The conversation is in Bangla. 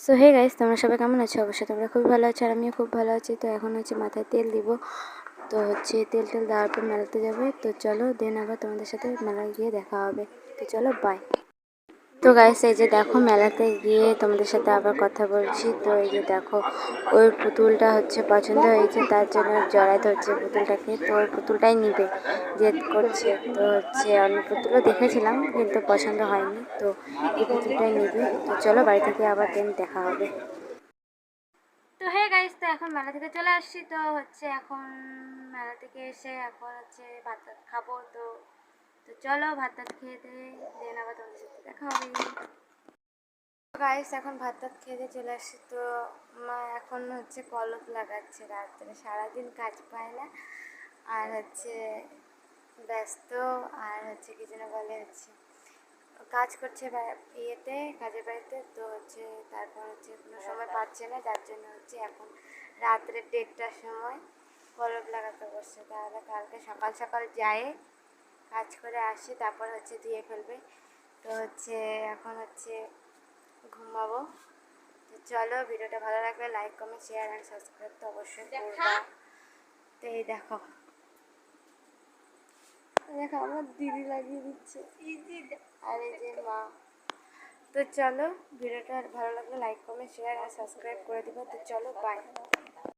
সো হে গাইস, তোমরা সবাই কেমন আছো? অবশ্যই তোমরা খুব ভালো আছো আর আমিও খুব ভালো আছি। তো এখন হচ্ছে মাথায় তেল দিব। তো হচ্ছে তেল দেওয়ার পর মেলাতে যাবে। তো চলো দেন আবার তোমাদের সাথে মেলায় গিয়ে দেখা হবে। তো চলো বাই। তো গাইস এই যে দেখো মেলাতে গিয়ে তোমাদের সাথে আবার কথা বলছি। তো এই যে দেখো ওই পুতুলটা হচ্ছে পছন্দ হয়েছে, তার জন্য জড়াই ধরছে পুতুলটাকে। তো ওই পুতুলটাই নিবে জেদ করছে। তো হচ্ছে অন্য পুতুলও দেখেছিলাম কিন্তু পছন্দ হয়নি, তো এই পুতুলটাই নিবে। তো চলো বাড়ি থেকে আবার দেন দেখা হবে। তো হে গাইস, তো এখন মেলা থেকে চলে আসছি। তো হচ্ছে এখন মেলা থেকে এসে এখন হচ্ছে ভাত টাত খাবো। তো তো চলো ভাত টাত খেয়ে দেন আবার তোমাদের সাথে দেখা হবে। গাইস এখন ভাত টাত খেতে চলে আসছি। তো মা এখন হচ্ছে কলপ লাগাচ্ছে রাত্রে, সারাদিন কাজ পায় না আর হচ্ছে ব্যস্ত, আর হচ্ছে কি যেন বলে হচ্ছে কাজ করছে ইয়েতে, কাজের বাড়িতে। তো হচ্ছে তারপর হচ্ছে কোনো সময় পাচ্ছে না, যার জন্য হচ্ছে এখন রাত্রে 1:30টার সময় কলপ লাগাতে বসছে। তাহলে কালকে সকাল সকাল যায় কাজ করে আসি, তারপর হচ্ছে ধুয়ে ফেলবে। তো হচ্ছে এখন হচ্ছে ঘুমাবো। তো চলো, ভিডিওটা ভালো লাগলে like comment share and subscribe তো অবশ্যই করবা। তো এই দেখো দেখো আমার দিদি লাগিয়ে দিচ্ছে আর এই যে মা। তো চলো, ভিডিওটা ভালো লাগলে লাইক কমেন্ট শেয়ার আর সাবস্ক্রাইব করে দিবা। তো চলো বাই।